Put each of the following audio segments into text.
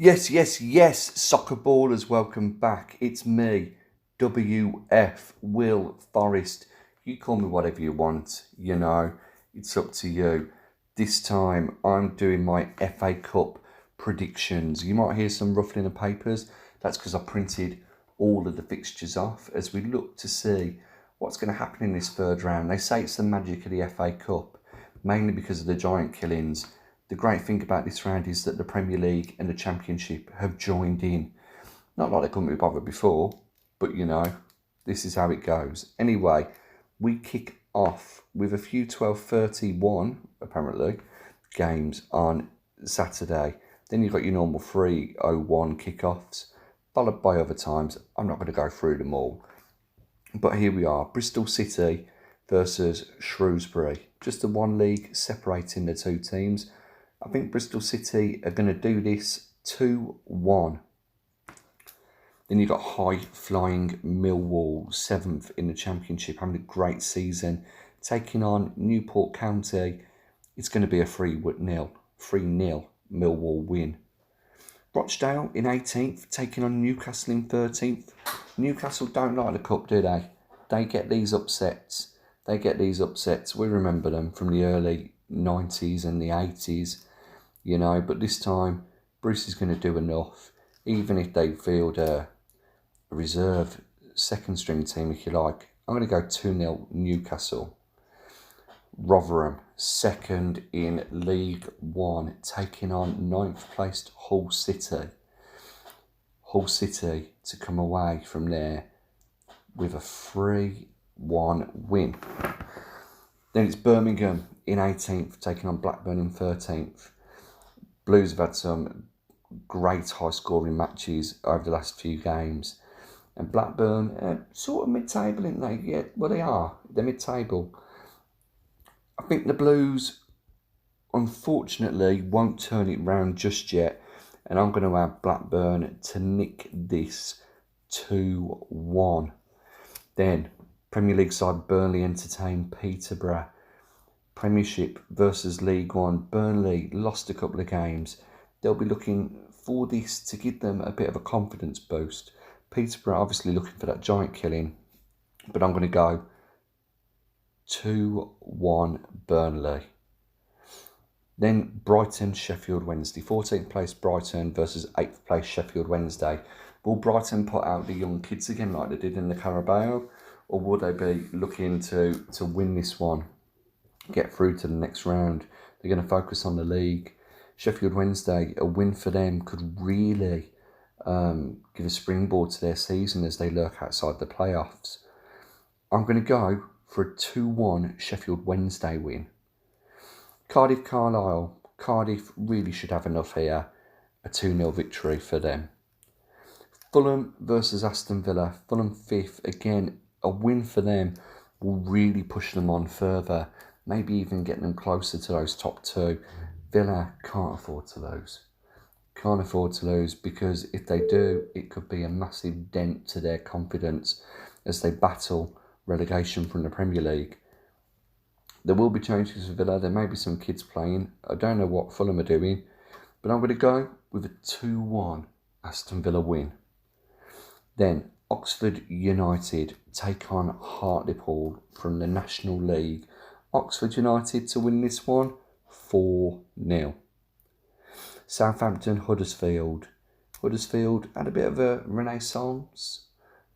Yes, SoccerBallaz, welcome back. It's me, WF, Will Forrest. You call me whatever you want, it's up to you. This time I'm doing my FA Cup predictions. You might hear some ruffling of papers. That's because I printed all of the fixtures off as we look to see what's going to happen in this third round. They say it's the magic of the FA Cup, mainly because of the giant killings. The great thing about this round is that the Premier League and the Championship have joined in. Not like they couldn't be bothered before, but this is how it goes. Anyway, we kick off with a few 12:31, apparently, games on Saturday. Then you've got your normal 3:01 kickoffs, followed by overtimes. I'm not going to go through them all. But here we are, Bristol City versus Shrewsbury. Just the one league separating the two teams. I think Bristol City are going to do this 2-1. Then you've got high-flying Millwall, 7th in the Championship, having a great season, taking on Newport County. It's going to be a 3-0 Millwall win. Rochdale in 18th, taking on Newcastle in 13th. Newcastle don't like the cup, do they? They get these upsets. We remember them from the early 90s and the 80s. But this time, Bruce is going to do enough, even if they field a reserve second string team, if you like. I'm going to go 2-0 Newcastle. Rotherham, second in League One, taking on 9th placed Hull City. Hull City to come away from there with a 3-1 win. Then it's Birmingham in 18th, taking on Blackburn in 13th. Blues have had some great high-scoring matches over the last few games. And Blackburn, sort of mid-table, aren't they? Yeah, well, they are. They're mid-table. I think the Blues, unfortunately, won't turn it round just yet. And I'm going to have Blackburn to nick this 2-1. Then, Premier League side Burnley entertain Peterborough. Premiership versus League One. Burnley lost a couple of games. They'll be looking for this to give them a bit of a confidence boost. Peterborough obviously looking for that giant killing. But I'm going to go 2-1 Burnley. Then Brighton, Sheffield Wednesday. 14th place Brighton versus 8th place Sheffield Wednesday. Will Brighton put out the young kids again like they did in the Carabao? Or will they be looking to win this one? Get through to the next round. They're going to focus on the league. Sheffield Wednesday, a win for them could really give a springboard to their season as they lurk outside the playoffs. I'm going to go for a 2-1 Sheffield Wednesday win. Cardiff Carlisle. Cardiff really should have enough here. A 2-0 victory for them. Fulham versus Aston Villa. Fulham 5th. Again, a win for them will really push them on further. Maybe even get them closer to those top two. Villa can't afford to lose. Can't afford to lose because if they do, it could be a massive dent to their confidence as they battle relegation from the Premier League. There will be changes for Villa. There may be some kids playing. I don't know what Fulham are doing, but I'm going to go with a 2-1 Aston Villa win. Then Oxford United take on Hartlepool from the National League. Oxford United to win this one, 4-0. Southampton Huddersfield. Huddersfield had a bit of a renaissance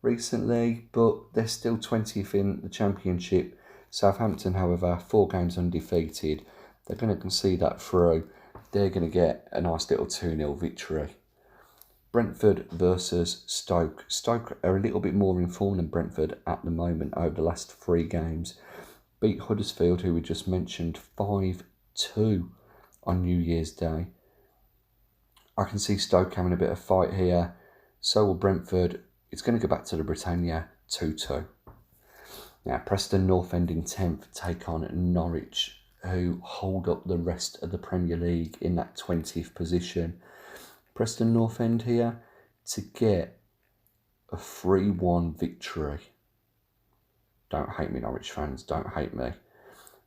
recently, but they're still 20th in the Championship. Southampton, however, 4 games undefeated. They're going to concede that through. They're going to get a nice little 2-0 victory. Brentford versus Stoke. Stoke are a little bit more in form than Brentford at the moment over the last 3 games. Beat Huddersfield, who we just mentioned, 5-2 on New Year's Day. I can see Stoke having a bit of fight here. So will Brentford. It's going to go back to the Britannia, 2-2. Now, Preston North End in 10th take on Norwich, who hold up the rest of the Premier League in that 20th position. Preston North End here to get a 3-1 victory. Don't hate me, Norwich fans, don't hate me.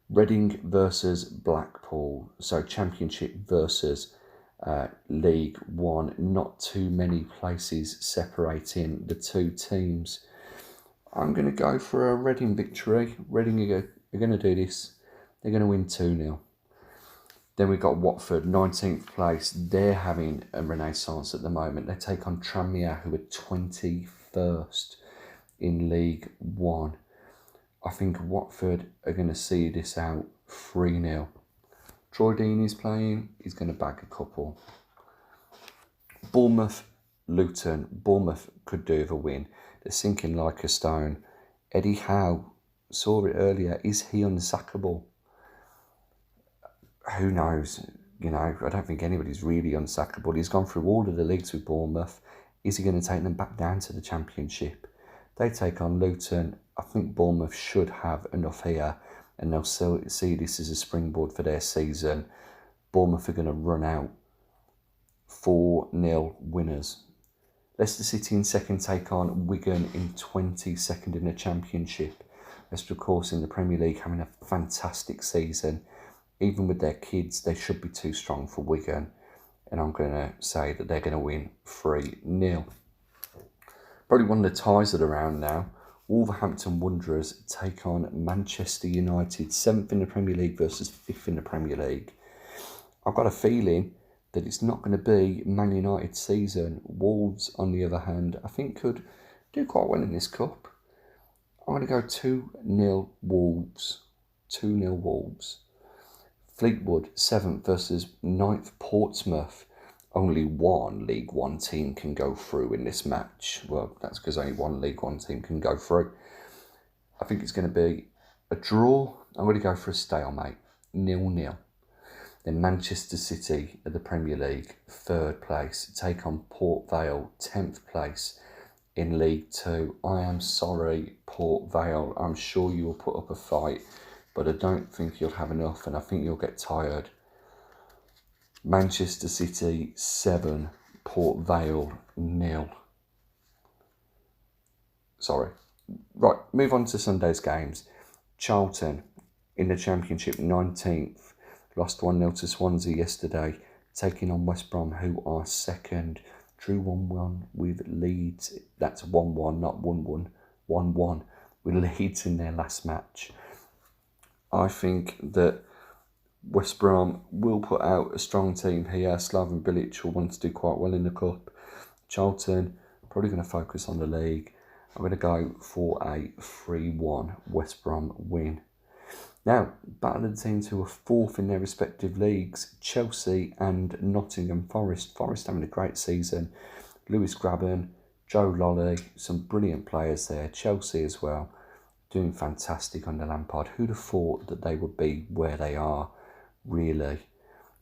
Reading versus Blackpool, so Championship versus League One. Not too many places separating the two teams. I'm going to go for a Reading victory. Reading are going to do this. They're going to win 2-0. Then we've got Watford, 19th place. They're having a renaissance at the moment. They take on Tranmere, who are 21st in League One. I think Watford are going to see this out 3-0. Troy Dean is playing. He's going to bag a couple. Bournemouth, Luton. Bournemouth could do with a win. They're sinking like a stone. Eddie Howe, saw it earlier. Is he unsackable? Who knows? You know, I don't think anybody's really unsackable. He's gone through all of the leagues with Bournemouth. Is he going to take them back down to the Championship? They take on Luton. I think Bournemouth should have enough here, and they'll see this as a springboard for their season. Bournemouth are going to run out 4-0 winners. Leicester City in second take on Wigan in 22nd in the Championship. Leicester, of course, in the Premier League having a fantastic season. Even with their kids, they should be too strong for Wigan. And I'm going to say that they're going to win 3-0. Probably one of the ties of the round now. Wolverhampton Wanderers take on Manchester United, 7th in the Premier League versus 5th in the Premier League. I've got a feeling that it's not going to be Man United's season. Wolves, on the other hand, I think could do quite well in this cup. I'm going to go 2-0 Wolves. 2-0 Wolves. Fleetwood, 7th versus 9th Portsmouth. Only one League One team can go through in this match. Well, that's because only one League One team can go through. I think it's going to be a draw. I'm going to go for a stalemate. 0-0. Then Manchester City at the Premier League, 3rd place, take on Port Vale, 10th place in League Two. I am sorry, Port Vale. I'm sure you will put up a fight, but I don't think you'll have enough, and I think you'll get tired. Manchester City 7, Port Vale 0. Sorry. Right, move on to Sunday's games. Charlton in the Championship 19th, lost 1-0 to Swansea yesterday, taking on West Brom, who are 2nd. Drew 1-1 with Leeds. That's 1-1, not 1-1. 1-1 with Leeds in their last match. I think that West Brom will put out a strong team here. Slaven Bilic will want to do quite well in the cup. Charlton, probably going to focus on the league. I'm going to go for a 3-1 West Brom win. Now, battle of the teams who are 4th in their respective leagues, Chelsea and Nottingham Forest. Forest having a great season. Lewis Grabban, Joe Lolly, some brilliant players there. Chelsea as well, doing fantastic under Lampard. Who'd have thought that they would be where they are, really,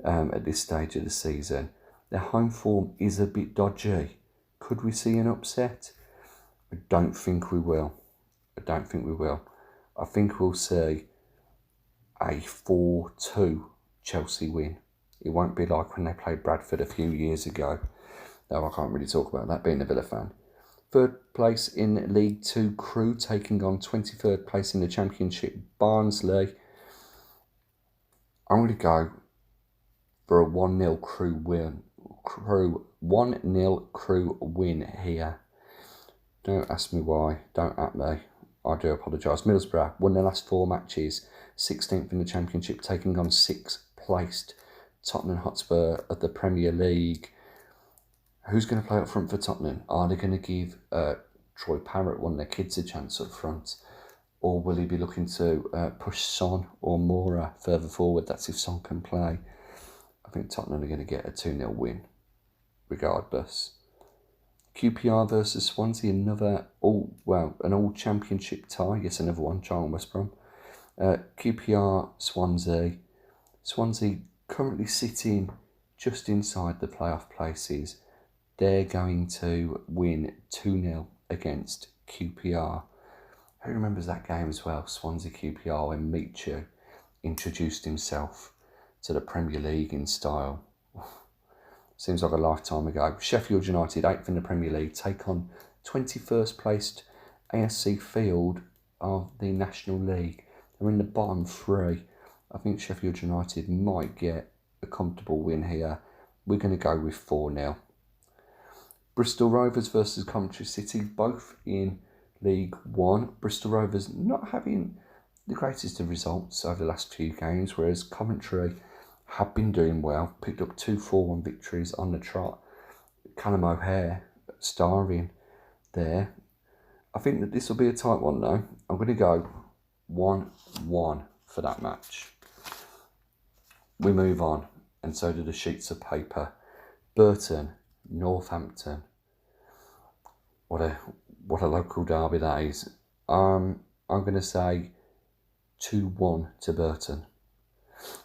at this stage of the season? Their home form is a bit dodgy. Could we see an upset? I don't think we will. I think we'll see a 4-2 Chelsea win. It won't be like when they played Bradford a few years ago. No, I can't really talk about that, being a Villa fan. 3rd place in League Two, Crew taking on 23rd place in the Championship, Barnsley. I'm going to go for a 1-0 Crew win. 1-0 Crew win here. Don't ask me why. Don't at me. I do apologise. Middlesbrough won their last 4 matches. 16th in the Championship, taking on 6th placed Tottenham Hotspur of the Premier League. Who's going to play up front for Tottenham? Are they going to give Troy Parrott, one of their kids, a chance up front? Or will he be looking to push Son or Mora further forward? That's if Son can play. I think Tottenham are going to get a 2-0 win, regardless. QPR versus Swansea, an all Championship tie. Yes, another one, Charlton West Brom. QPR, Swansea. Swansea currently sitting just inside the playoff places. They're going to win 2-0 against QPR. Who remembers that game as well? Swansea QPR, when Michu introduced himself to the Premier League in style. Seems like a lifetime ago. Sheffield United, 8th in the Premier League, take on 21st placed ASC Field of the National League. They're in the bottom 3. I think Sheffield United might get a comfortable win here. we're going to go with 4-0. Bristol Rovers versus Coventry City, both in League One. Bristol Rovers not having the greatest of results over the last few games, whereas Coventry have been doing well. Picked up 2 4-1 victories on the trot. Callum O'Hare starring there. I think that this will be a tight one though. I'm going to go 1-1 for that match. We move on, and so do the sheets of paper. Burton, Northampton. What a local derby that is. I'm going to say 2-1 to Burton.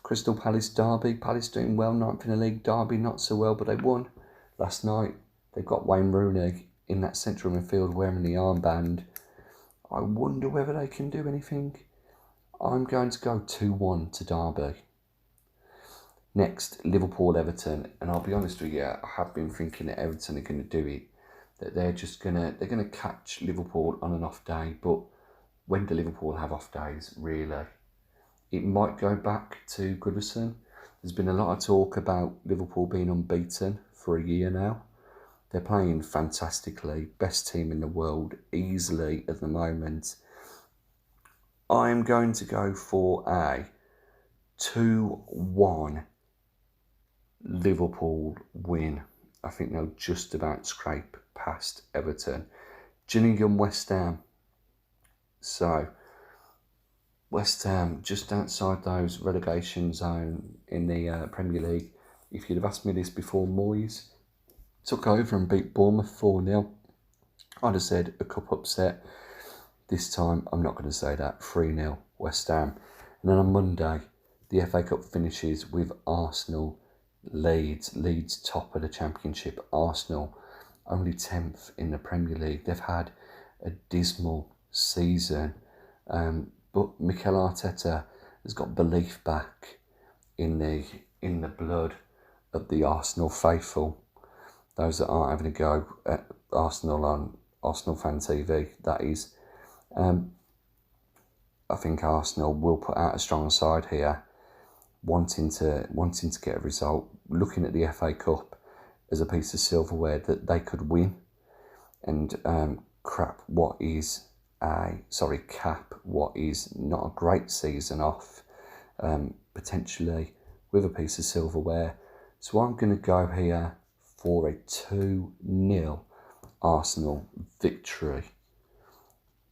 Crystal Palace derby. Palace doing well, 9th in the league. Derby not so well, but they won last night. They've got Wayne Rooney in that central midfield wearing the armband. I wonder whether they can do anything. I'm going to go 2-1 to Derby. Next, Liverpool-Everton, and I'll be honest with you, I have been thinking that Everton are going to do it. That they're going to catch Liverpool on an off day. But when do Liverpool have off days, really? It might go back to Goodison. There's been a lot of talk about Liverpool being unbeaten for a year now. They're playing fantastically. Best team in the world, easily at the moment. I'm going to go for a 2-1 Liverpool win. I think they'll just about scrape past Everton. Gillingham, West Ham. So, West Ham just outside those relegation zone in the Premier League. If you'd have asked me this before Moyes took over and beat Bournemouth 4-0, I'd have said a cup upset. This time, I'm not going to say that. 3-0 West Ham. And then on Monday, the FA Cup finishes with Arsenal, Leeds. Leeds top of the Championship. Arsenal only 10th in the Premier League. They've had a dismal season. But Mikel Arteta has got belief back in the blood of the Arsenal faithful. Those that aren't having a go at Arsenal on Arsenal Fan TV, that is. I think Arsenal will put out a strong side here, wanting to get a result, looking at the FA Cup as a piece of silverware that they could win, and cap what is not a great season off, potentially with a piece of silverware. So I'm going to go here for a 2-0 Arsenal victory.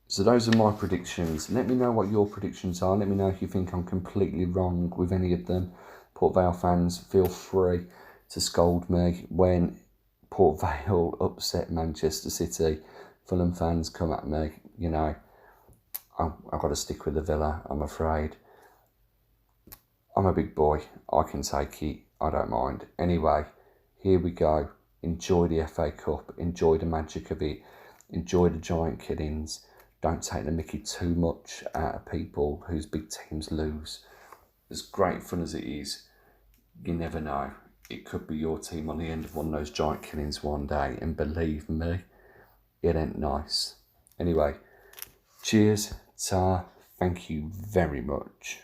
So those are my predictions. Let me know what your predictions are. Let me know if you think I'm completely wrong with any of them. Port Vale fans, feel free to scold me when Port Vale upset Manchester City. Fulham fans, come at me. You know, I've got to stick with the Villa, I'm afraid. I'm a big boy. I can take it. I don't mind. Anyway, here we go. Enjoy the FA Cup. Enjoy the magic of it. Enjoy the giant killings. Don't take the mickey too much out of people whose big teams lose. As great fun as it is, you never know. It could be your team on the end of one of those giant killings one day. And believe me, it ain't nice. Anyway, cheers, ta, thank you very much.